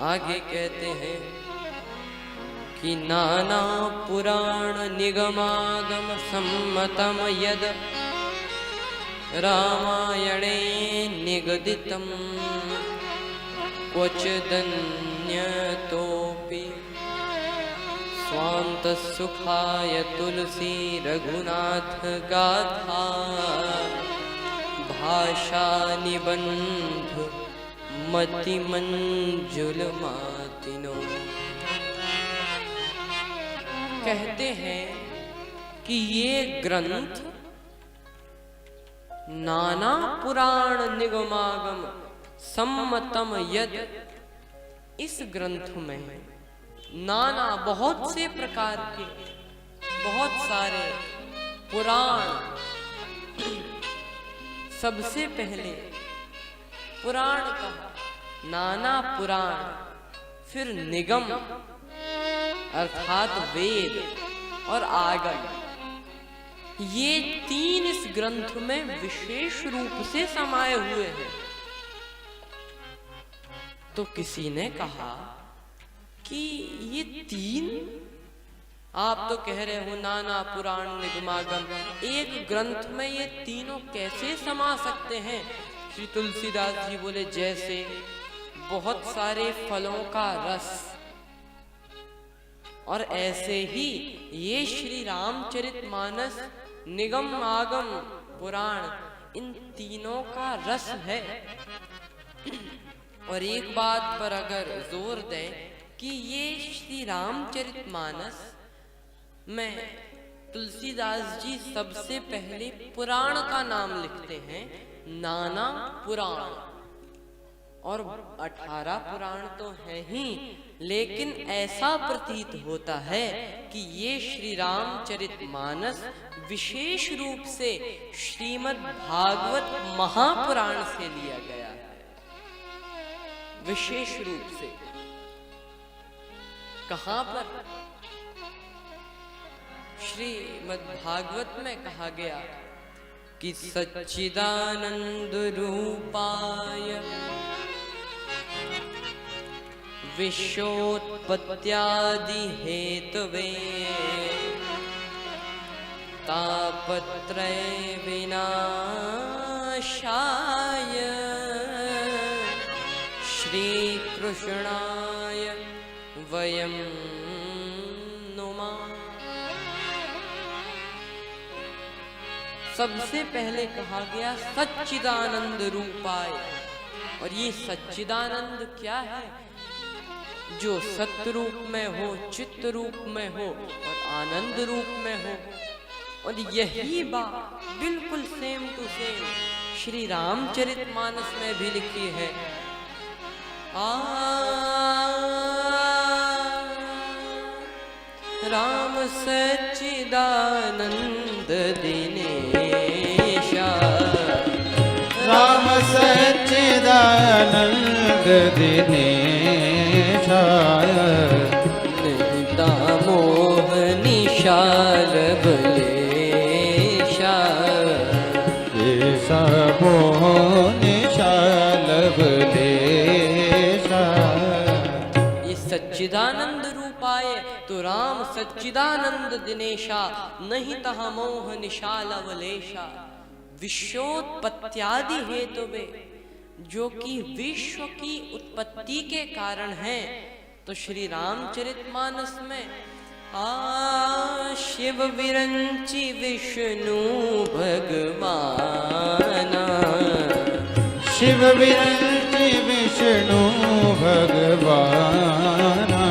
आगे कहते हैं कि नाना पुराण निगमागम सम्मतम यद रामायणे निगदितम क्वचिदन्यतोऽपि स्वान्त सुखाय तुलसी रघुनाथ गाथा भाषा निबंध मति मंजुल मातिनो। कहते हैं कि ये ग्रंथ नाना पुराण निगमागम सम्मतम यद, इस ग्रंथ में नाना बहुत से प्रकार के बहुत सारे पुराण, सबसे पहले पुराण कहा, नाना पुराण, फिर निगम अर्थात वेद और आगम, ये तीन इस ग्रंथ में विशेष रूप से समाये हुए हैं। तो किसी ने कहा कि ये तीन, आप तो कह रहे हो नाना पुराण निगमागम, एक ग्रंथ में ये तीनों कैसे समा सकते हैं? श्री तुलसीदास जी बोले जैसे बहुत सारे फलों का रस, और ऐसे ही ये श्री रामचरितमानस निगम आगम पुराण, इन तीनों का रस है। और एक बात पर अगर जोर दें कि ये श्री रामचरितमानस में तुलसीदास जी सबसे पहले पुराण का नाम लिखते हैं, नाना पुराण, और 18 पुराण तो हैं ही, लेकिन ऐसा प्रतीत होता है कि ये श्री रामचरितमानस विशेष रूप से श्रीमद् भागवत महापुराण से लिया गया है, विशेष रूप से। कहां पर? श्रीमद् भागवत में कहा गया कि सच्चिदानंद रूपाय विश्वोत्पत्त्यादि हेतवे तापत्रय विनाशाय श्री कृष्णाय वयं नुमः। सबसे पहले कहा गया सच्चिदानंद रूपाय, और ये सच्चिदानंद क्या है? जो सत्य रूप में हो, चित्त रूप में हो और आनंद रूप में हो। और यही बात बिल्कुल same to same Shri Ramcharitmanas में भी लिखी है। राम सच्चिदानंद दिनेशा, राम सच्चिदानंद दिनेशा, दामोह निशाल बलेशा, मोह निशाल बलेशा। ये सच्चिदानंद रूपाय, तो राम सच्चिदानंद दिनेशा, नहीं तहा मोह निशाल अवलेशा। विश्वोत्पत्त्यादि हेतुवे, जो कि विश्व की उत्पत्ति के कारण है। तो श्री रामचरितमानस में शिव विरंचि विष्णु भगवाना, शिव विरंचि विष्णु भगवाना,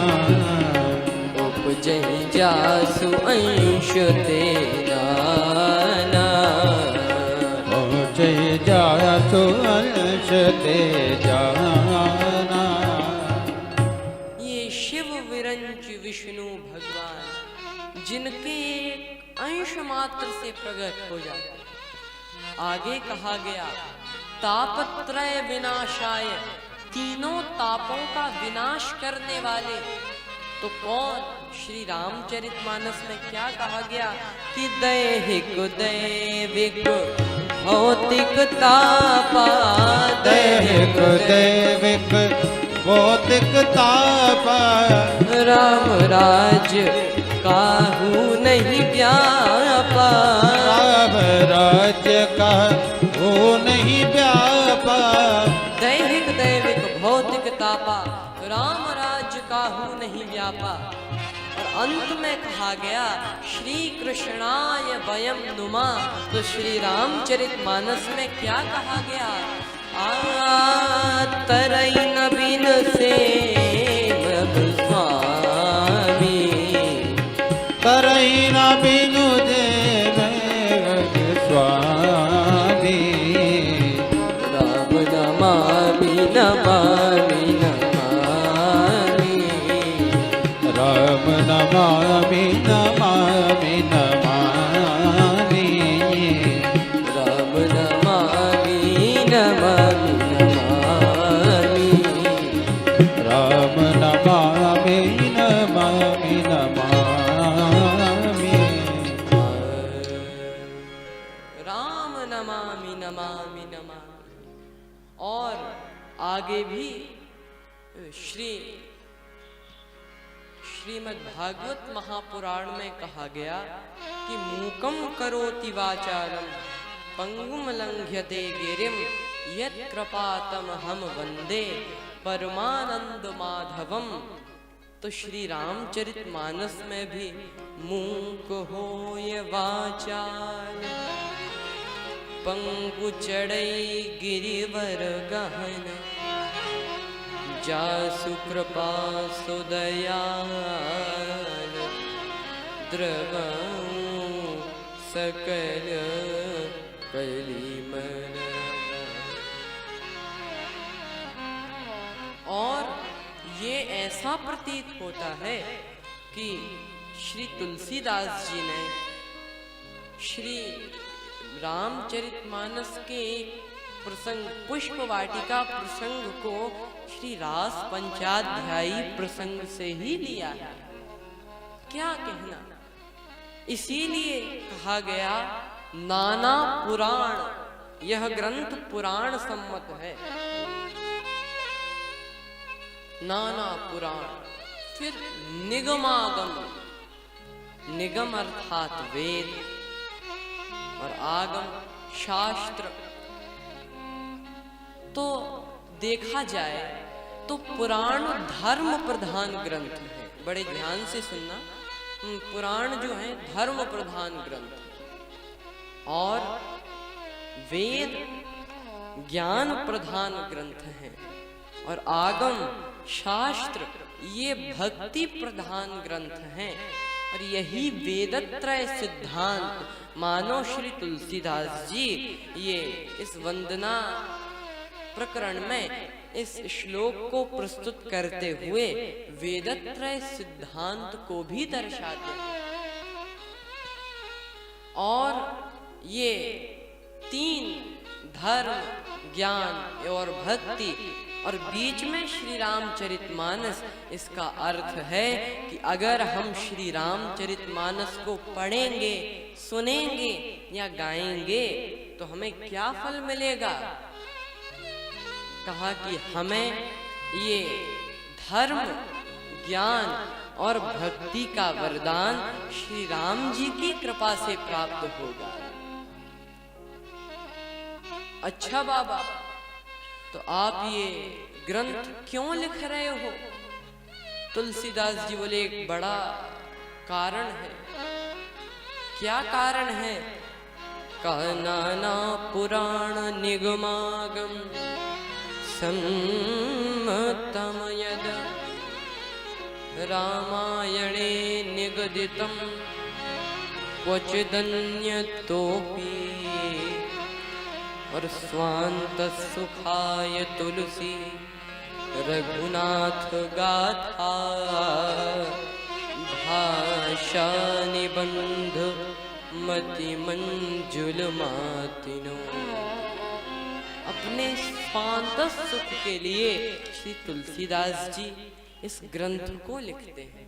उपजहि जासु अंश तेरा, जय जासु अंश ते जाना। ये शिव विरंच विष्णु भगवान, जिनके एक अंश मात्र से प्रकट हो जाते। आगे कहा गया तापत्रय विनाशाय, तीनों तापों का विनाश करने वाले। तो कौन? श्री रामचरितमानस में क्या कहा गया कि दैहिक दैविक भौतिक तापा, दैहिक दैविक भौतिक ताप राम राज काहू नहीं व्यापा राम राज्य का वो नहीं व्यापा दैहिक दैविक भौतिक तापा राम राज्य काहू नहीं व्यापा। और अंत में कहा गया श्री कृष्णाय वयम नुमा। तो श्री रामचरितमानस में क्या कहा गया? तरई न बिन से स्वामी तरई न बिनु देव स्वामी राम नमामि नमामि नमामि राम नमामि नमामि नमामि राम नमामि नमामि नमामि राम नमामि नमामि नमामि राम नमामि नमामि नमामि। और आगे भी श्रीमद् भागवत महापुराण में कहा गया कि मूकम करोति वाचालम पंगुम लंघ्यते गिरिम यत् कृपातम हम वंदे परमानंद माधवम। तो श्री रामचरितमानस में भी मूक होय वाचाल पंगु चढ़ई गिरिवर गहन जासु कृपा सुदयाल द्रवऊं सकल कलिमल। और ये ऐसा प्रतीत होता है कि श्री तुलसीदास जी ने श्री रामचरितमानस के प्रसंग पुष्प वाटिका प्रसंग को श्री रास पंचाध्यायी प्रसंग से ही लिया है। क्या कहना, इसीलिए कहा गया नाना पुराण, यह ग्रंथ पुराण सम्मत है। नाना पुराण, फिर निगमागम, निगम अर्थात वेद और आगम शास्त्र। तो देखा जाए तो पुराण धर्म प्रधान ग्रंथ है। बड़े ध्यान से सुनना, पुराण जो है धर्म प्रधान ग्रंथ है और वेद ज्ञान प्रधान ग्रंथ है और आगम शास्त्र ये भक्ति प्रधान ग्रंथ हैं। और यही वेदत्रय सिद्धांत मानो श्री तुलसीदास जी ये इस वंदना प्रकरण में इस श्लोक को प्रस्तुत करते हुए वेदत्रय सिद्धांत को भी दर्शाते हैं। और ये तीन धर्म ज्ञान और भक्ति और बीच में श्री रामचरितमानस, इसका अर्थ है कि अगर हम श्री रामचरितमानस को पढ़ेंगे सुनेंगे या गाएंगे तो हमें क्या फल मिलेगा? कहा कि हमें ये धर्म ज्ञान और भक्ति का वरदान श्री राम जी की कृपा से प्राप्त होगा। अच्छा बाबा, तो आप ये ग्रंथ क्यों लिख रहे हो? तुलसीदास जी बोले एक बड़ा कारण है। क्या कारण है? नाना पुराण निगमागम सम्मतम यद रामायणे निगदितम क्वचिदन्यतोपि और स्वांत सुखाय तुलसी रघुनाथ गाथा भाषा निबंध मति मंजुल मातिनो। अपने स्वांत सुख के लिए श्री तुलसीदास जी इस ग्रंथ को लिखते हैं।